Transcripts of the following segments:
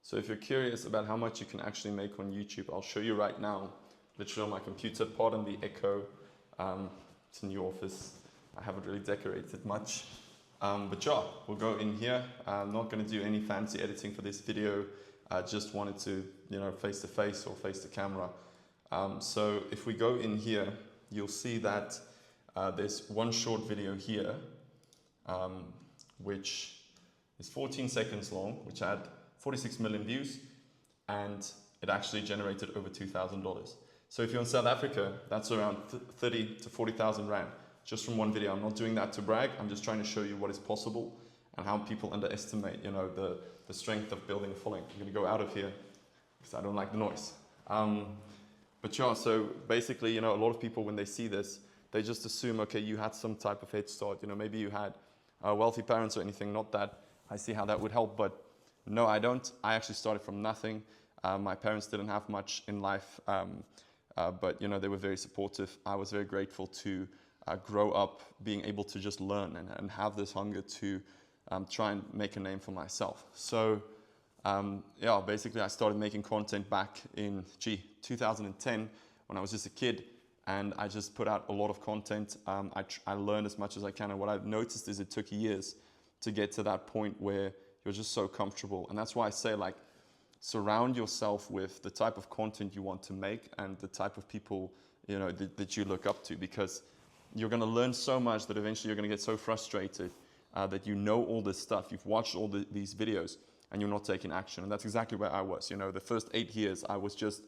So if you're curious about how much you can actually make on YouTube, I'll show you right now, literally on my computer. Pardon the echo. It's a new office. I haven't really decorated much. But yeah, we'll go in here. I'm not going to do any fancy editing for this video. I just wanted to, face to face or face to camera. So if we go in here, you'll see that there's one short video here, which is 14 seconds long, which had 46 million views, and it actually generated over $2,000. So if you're in South Africa, that's around 30 to 40,000 Rand, just from one video. I'm not doing that to brag. I'm just trying to show you what is possible and how people underestimate, the strength of building a following. I'm gonna go out of here because I don't like the noise. But yeah, so basically, a lot of people, when they see this, they just assume, okay, you had some type of head start. Maybe you had wealthy parents or anything. Not that I see how that would help, but no, I don't. I actually started from nothing. My parents didn't have much in life, but they were very supportive. I was very grateful to grow up being able to just learn and have this hunger to try and make a name for myself. So yeah, basically I started making content back in 2010 when I was just a kid, and I just put out a lot of content. I learned as much as I can, and what I've noticed is it took years to get to that point where you're just so comfortable. And that's why I say, surround yourself with the type of content you want to make and the type of people that you look up to, because you're going to learn so much that eventually you're going to get so frustrated that you know all this stuff, you've watched all these videos, and you're not taking action. And that's exactly where I was. The first 8 years I was just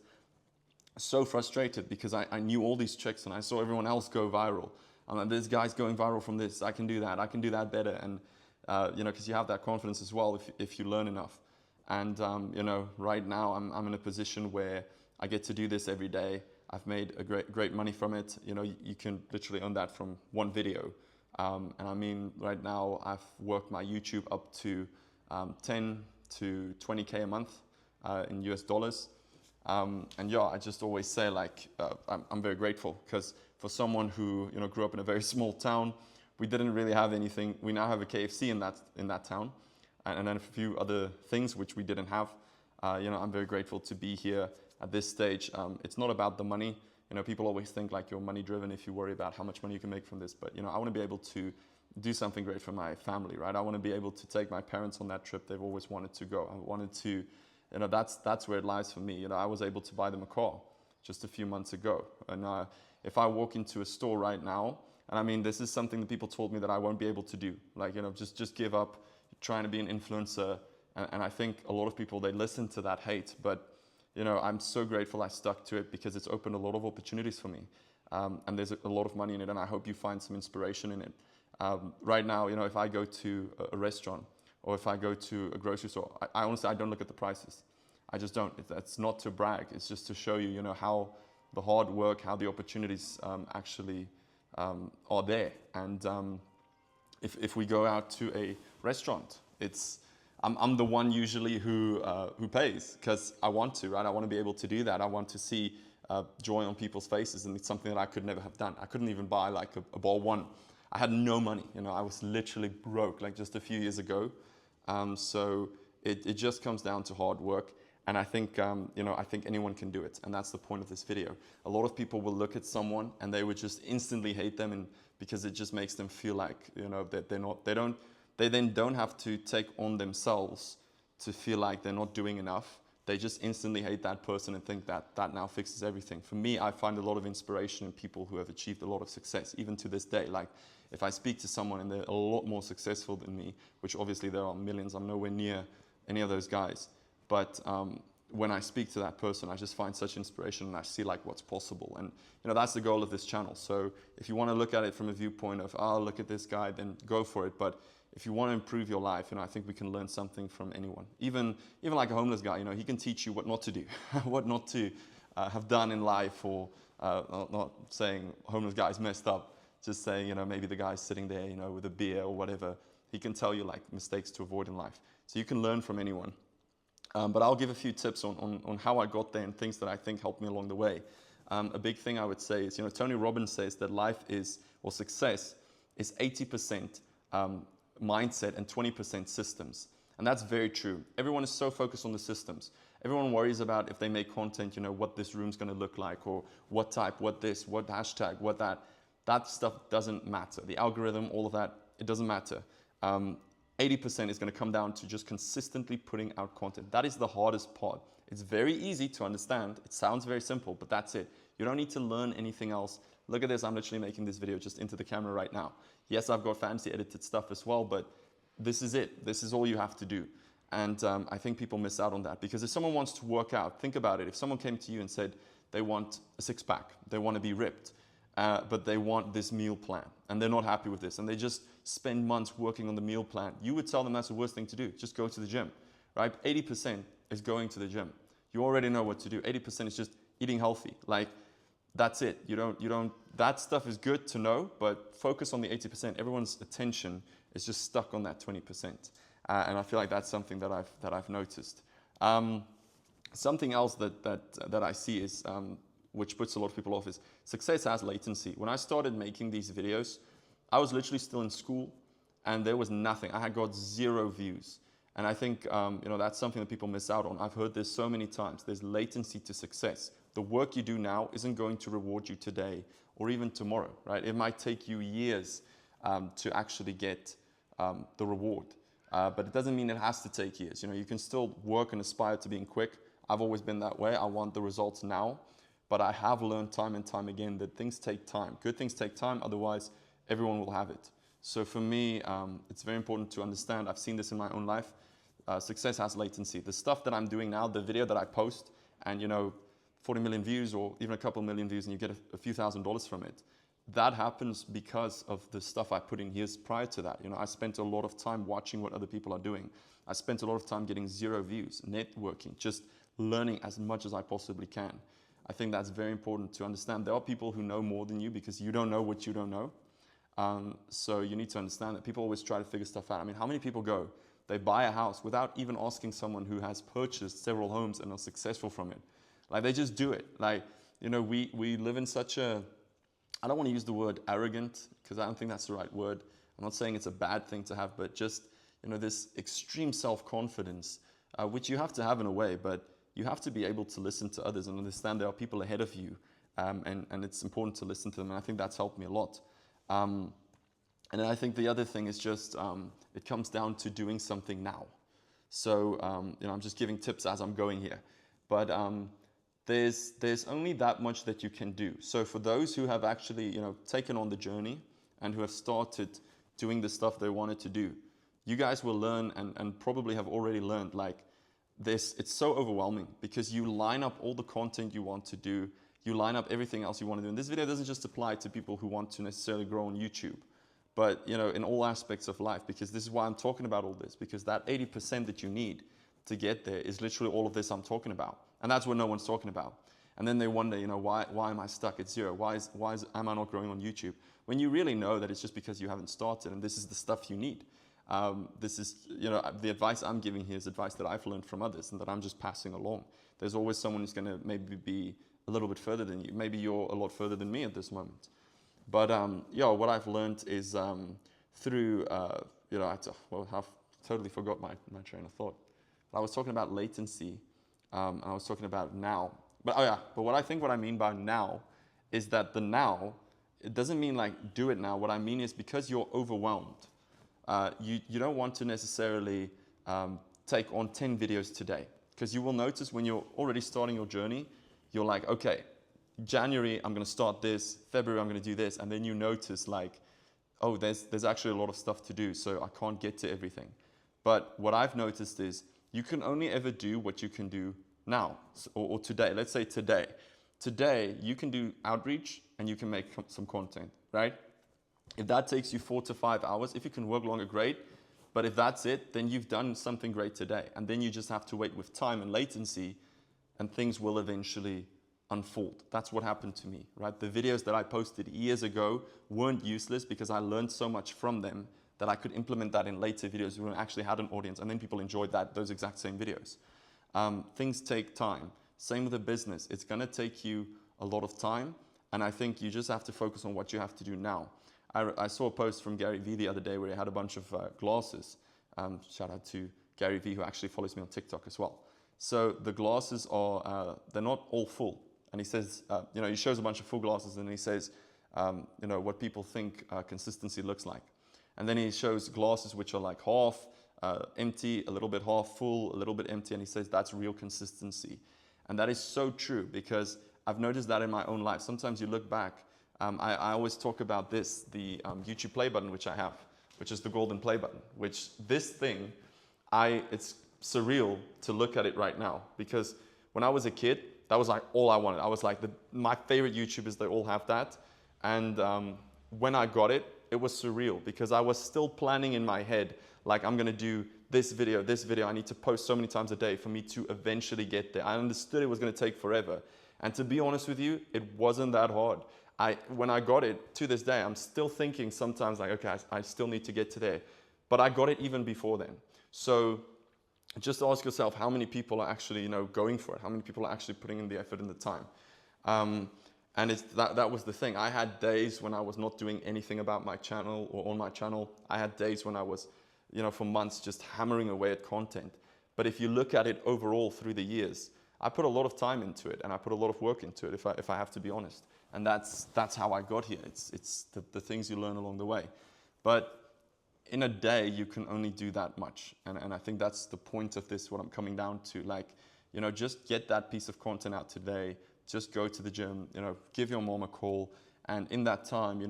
so frustrated because I knew all these tricks and I saw everyone else go viral. I'm like, this guy's going viral from this, I can do that better. And because you have that confidence as well if you learn enough. And right now I'm in a position where I get to do this every day. I've made a great money from it. You can literally earn that from one video. And I mean, right now I've worked my YouTube up to 10 to 20K a month in US dollars. And yeah, I just always say I'm very grateful, because for someone who grew up in a very small town, we didn't really have anything. We now have a KFC in that town, and then a few other things which we didn't have. I'm very grateful to be here at this stage. It's not about the money. People always think you're money driven if you worry about how much money you can make from this. But I want to be able to do something great for my family, right? I want to be able to take my parents on that trip they've always wanted to go. I wanted to, that's where it lies for me. I was able to buy them a car just a few months ago. And if I walk into a store right now, and I mean, this is something that people told me that I won't be able to do. Just give up trying to be an influencer. And I think a lot of people, they listen to that hate. But, I'm so grateful I stuck to it, because it's opened a lot of opportunities for me. And there's a lot of money in it, and I hope you find some inspiration in it. Right now, if I go to a restaurant or if I go to a grocery store, I honestly, I don't look at the prices. I just don't. It's not to brag. It's just to show you, how the hard work, how the opportunities actually are there. And if we go out to a restaurant, I'm the one usually who pays, because I want to, right? I want to be able to do that. I want to see joy on people's faces, and it's something that I could never have done. I couldn't even buy a ball one. I had no money. I was literally broke just a few years ago. So it just comes down to hard work. And I think, I think anyone can do it. And that's the point of this video. A lot of people will look at someone and they would just instantly hate them, and because it just makes them feel that they then don't have to take on themselves to feel like they're not doing enough. They just instantly hate that person and think that now fixes everything. For me, I find a lot of inspiration in people who have achieved a lot of success, even to this day. If I speak to someone and they're a lot more successful than me, which obviously there are millions, I'm nowhere near any of those guys. But when I speak to that person, I just find such inspiration, and I see what's possible. And that's the goal of this channel. So if you want to look at it from a viewpoint of, oh, look at this guy, then go for it. But if you want to improve your life, I think we can learn something from anyone. Even like a homeless guy, he can teach you what not to do, what not to have done in life, or not saying homeless guy's messed up, just saying, maybe the guy's sitting there, with a beer or whatever. He can tell you mistakes to avoid in life. So you can learn from anyone. But I'll give a few tips on how I got there and things that I think helped me along the way. A big thing I would say is, Tony Robbins says that success is 80% mindset and 20% systems. And that's very true. Everyone is so focused on the systems. Everyone worries about if they make content, what this room's going to look like, or what type, what this, what hashtag, what that. That stuff doesn't matter. The algorithm, all of that, it doesn't matter. 80% is going to come down to just consistently putting out content. That is the hardest part. It's very easy to understand. It sounds very simple, but that's it. You don't need to learn anything else. Look at this. I'm literally making this video just into the camera right now. Yes, I've got fancy edited stuff as well, but this is it. This is all you have to do. And I think people miss out on that, because if someone wants to work out, think about it. If someone came to you and said they want a six-pack, they want to be ripped, but they want this meal plan, and they're not happy with this, and they just spend months working on the meal plan, you would tell them that's the worst thing to do. Just go to the gym, right? 80% is going to the gym. You already know what to do. 80% is just eating healthy. Like, that's it. You don't, that stuff is good to know, but focus on the 80%. Everyone's attention is just stuck on that 20%. And I feel like that's something that I've noticed. Something else that I see is, which puts a lot of people off, is success has latency. When I started making these videos, I was literally still in school, and there was nothing. I had got 0 views. And I think that's something that people miss out on. I've heard this so many times. There's latency to success. The work you do now isn't going to reward you today or even tomorrow, right? It might take you years to actually get the reward. But it doesn't mean it has to take years. You can still work and aspire to being quick. I've always been that way. I want the results now. But I have learned time and time again that things take time. Good things take time, otherwise everyone will have it. So for me, it's very important to understand, I've seen this in my own life, success has latency. The stuff that I'm doing now, the video that I post, and 40 million views or even a couple million views, and you get a few $1,000s from it, that happens because of the stuff I put in years prior to that. I spent a lot of time watching what other people are doing. I spent a lot of time getting 0 views, networking, just learning as much as I possibly can. I think that's very important to understand. There are people who know more than you because you don't know what you don't know. So you need to understand that people always try to figure stuff out. I mean, how many people go, they buy a house without even asking someone who has purchased several homes and are successful from it? Like, they just do it. Like, we live in such a, I don't want to use the word arrogant because I don't think that's the right word. I'm not saying it's a bad thing to have, but just, this extreme self-confidence, which you have to have in a way, but you have to be able to listen to others and understand there are people ahead of you, and it's important to listen to them, and I think that's helped me a lot. And then I think the other thing is just, it comes down to doing something now. So, I'm just giving tips as I'm going here, but there's only that much that you can do. So for those who have actually, taken on the journey and who have started doing the stuff they wanted to do, you guys will learn and probably have already learned, like, it's so overwhelming because you line up all the content you want to do, you line up everything else you want to do. And this video doesn't just apply to people who want to necessarily grow on YouTube, but in all aspects of life, because this is why I'm talking about all this, because that 80% that you need to get there is literally all of this I'm talking about. And that's what no one's talking about. And then they wonder, why am I stuck at 0? Am I not growing on YouTube? When you really know that it's just because you haven't started, and this is the stuff you need. This is, the advice I'm giving here is advice that I've learned from others and that I'm just passing along. There's always someone who's going to maybe be a little bit further than you. Maybe you're a lot further than me at this moment. But what I've learned is through, I've totally forgot my train of thought. But I was talking about latency, and I was talking about now. But what I mean by now is that the now, it doesn't mean like do it now. What I mean is because you're overwhelmed, you don't want to necessarily take on 10 videos today, because you will notice when you're already starting your journey, you're like, okay, January, I'm going to start this, February, I'm going to do this. And then you notice like, oh, there's actually a lot of stuff to do, so I can't get to everything. But what I've noticed is you can only ever do what you can do now or today. Let's say today. Today, you can do outreach and you can make some content, right? If that takes you 4 to 5 hours, if you can work longer, great. But if that's it, then you've done something great today. And then you just have to wait with time and latency, and things will eventually unfold. That's what happened to me, right? The videos that I posted years ago weren't useless because I learned so much from them that I could implement that in later videos when I actually had an audience, and then people enjoyed those exact same videos. Things take time. Same with a business. It's going to take you a lot of time, and I think you just have to focus on what you have to do now. I saw a post from Gary Vee the other day where he had a bunch of glasses. Shout out to Gary Vee, who actually follows me on TikTok as well. So the glasses are, they're not all full. And he says, he shows a bunch of full glasses and he says, what people think consistency looks like. And then he shows glasses which are like half empty, a little bit half full, a little bit empty. And he says that's real consistency. And that is so true because I've noticed that in my own life. Sometimes you look back, I always talk about this, the YouTube play button, which I have, which is the golden play button, which this thing, it's surreal to look at it right now because when I was a kid, that was like all I wanted. I was like, my favorite YouTubers, they all have that. And when I got it, it was surreal because I was still planning in my head, like I'm gonna do this video, I need to post so many times a day for me to eventually get there. I understood it was gonna take forever. And to be honest with you, it wasn't that hard. When I got it, to this day, I'm still thinking sometimes like, okay, I still need to get to there. But I got it even before then. So just ask yourself how many people are actually, going for it? How many people are actually putting in the effort and the time? And that was the thing. I had days when I was not doing anything about my channel or on my channel. I had days when I was, for months just hammering away at content. But if you look at it overall through the years, I put a lot of time into it and I put a lot of work into it, if I have to be honest. And that's how I got here. It's the things you learn along the way. But in a day, you can only do that much. And I think that's the point of this, what I'm coming down to. Like, just get that piece of content out today. Just go to the gym, give your mom a call. And in that time,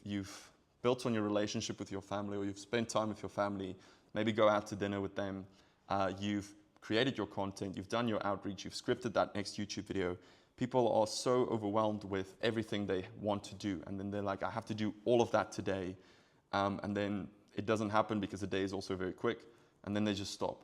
you've built on your relationship with your family or you've spent time with your family. Maybe go out to dinner with them. You've created your content. You've done your outreach. You've scripted that next YouTube video. People are so overwhelmed with everything they want to do. And then they're like, I have to do all of that today. And then it doesn't happen because the day is also very quick. And then they just stop.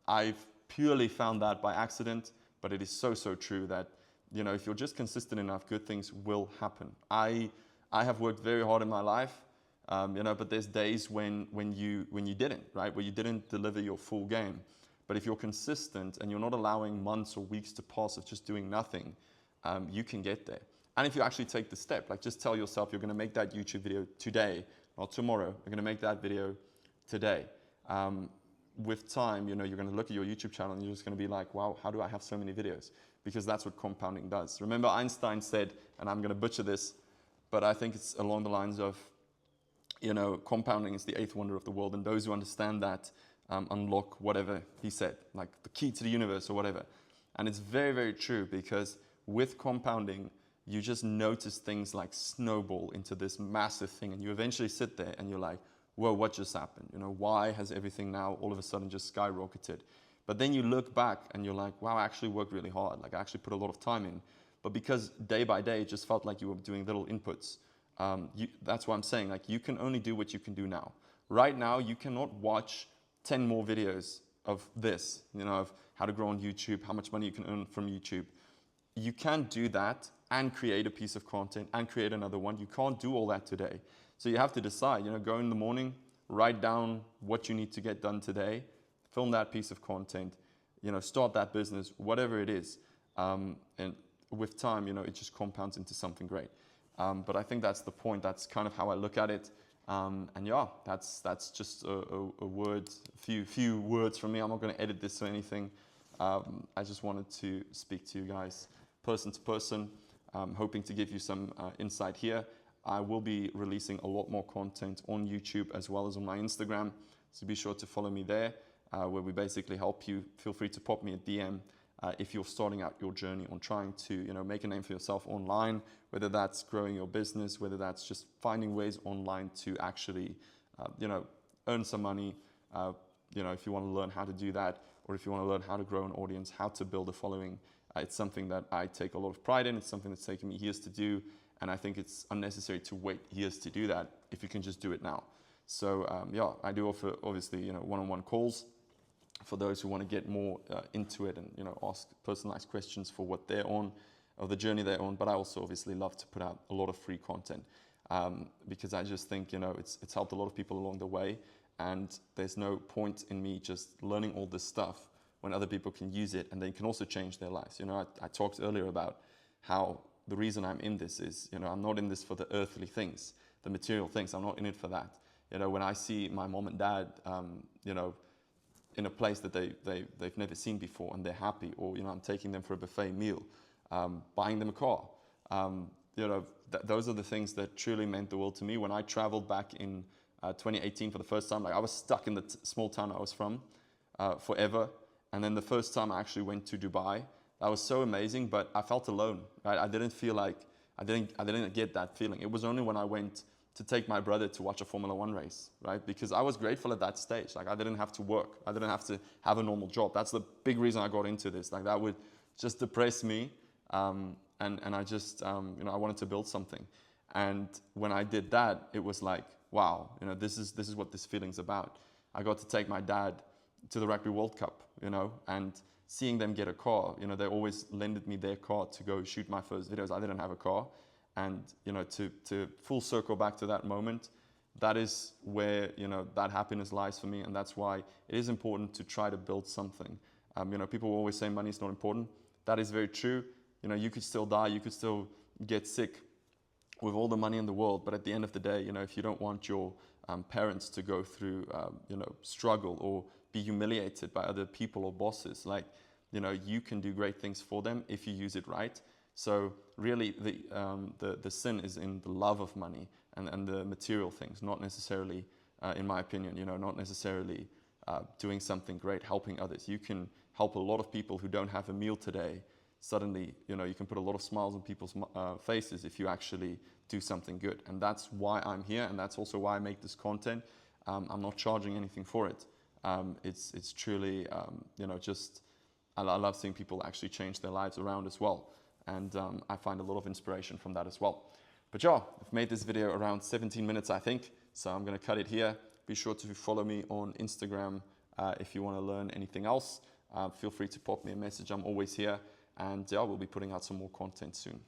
I've purely found that by accident, but it is so, so true that, if you're just consistent enough, good things will happen. I have worked very hard in my life, but there's days when you didn't, right? Where you didn't deliver your full game. But if you're consistent and you're not allowing months or weeks to pass of just doing nothing, you can get there. And if you actually take the step, like just tell yourself you're going to make that YouTube video today, not tomorrow. You're going to make that video today. With time, you're going to look at your YouTube channel and you're just going to be like, wow, how do I have so many videos? Because that's what compounding does. Remember Einstein said, and I'm going to butcher this, but I think it's along the lines of, compounding is the eighth wonder of the world. And those who understand that unlock whatever he said, like the key to the universe or whatever. And it's very, very true because with compounding, you just notice things like snowball into this massive thing. And you eventually sit there and you're like, whoa, what just happened? Why has everything now all of a sudden just skyrocketed? But then you look back and you're like, wow, I actually worked really hard. Like I actually put a lot of time in. But because day by day, it just felt like you were doing little inputs. That's what I'm saying. Like you can only do what you can do now. Right now, you cannot watch 10 more videos of this, of how to grow on YouTube, how much money you can earn from YouTube. You can't do that and create a piece of content and create another one. You can't do all that today. So you have to decide, go in the morning, write down what you need to get done today, film that piece of content, start that business, whatever it is. And with time, it just compounds into something great. But I think that's the point. That's kind of how I look at it. And yeah, that's just a word, few words from me. I'm not going to edit this or anything. I just wanted to speak to you guys person to person, hoping to give you some insight here. I will be releasing a lot more content on YouTube as well as on my Instagram. So be sure to follow me there, where we basically help you. Feel free to pop me a DM if you're starting out your journey on trying to make a name for yourself online, whether that's growing your business, whether that's just finding ways online to actually earn some money. If you want to learn how to do that, or if you want to learn how to grow an audience, how to build a following, it's something that I take a lot of pride in. It's something that's taken me years to do. And I think it's unnecessary to wait years to do that if you can just do it now. So I do offer obviously one-on-one calls for those who want to get more into it and ask personalized questions for what they're on, or the journey they're on. But I also obviously love to put out a lot of free content because I just think it's helped a lot of people along the way. And there's no point in me just learning all this stuff when other people can use it and they can also change their lives. I talked earlier about how the reason I'm in this is, I'm not in this for the earthly things, the material things. I'm not in it for that. When I see my mom and dad, in a place that they've never seen before and they're happy, or, you know, I'm taking them for a buffet meal, buying them a car. You know, those are the things that truly meant the world to me. When I traveled back in 2018 for the first time, like I was stuck in the small town I was from forever. And then the first time I actually went to Dubai, that was so amazing, but I felt alone, right? I didn't feel like, I didn't get that feeling. It was only when I went to take my brother to watch a Formula One race, right? Because I was grateful at that stage. Like I didn't have to work. I didn't have to have a normal job. That's the big reason I got into this. Like that would just depress me. And I just, you know, I wanted to build something. And when I did that, it was like, wow, you know, this is what this feeling's about. I got to take my dad to the Rugby World Cup, you know, and seeing them get a car, you know, they always lended me their car to go shoot my first videos. I didn't have a car. And, you know, to full circle back to that moment, that is where, you know, that happiness lies for me. And that's why it is important to try to build something. You know, people always say money is not important. That is very true. You know, you could still die, you could still get sick with all the money in the world. But at the end of the day, you know, if you don't want your parents to go through, you know, struggle or be humiliated by other people or bosses, like, you know, you can do great things for them if you use it right. So really the sin is in the love of money and the material things, not necessarily, in my opinion, you know, not necessarily doing something great, helping others. You can help a lot of people who don't have a meal today. Suddenly, you know, you can put a lot of smiles on people's faces if you actually do something good. And that's why I'm here, and that's also why I make this content. I'm not charging anything for it. It's truly, you know, just, I love seeing people actually change their lives around as well. And I find a lot of inspiration from that as well. But yeah, I've made this video around 17 minutes, I think. So I'm going to cut it here. Be sure to follow me on Instagram if you want to learn anything else. Feel free to pop me a message. I'm always here. And yeah, we'll be putting out some more content soon.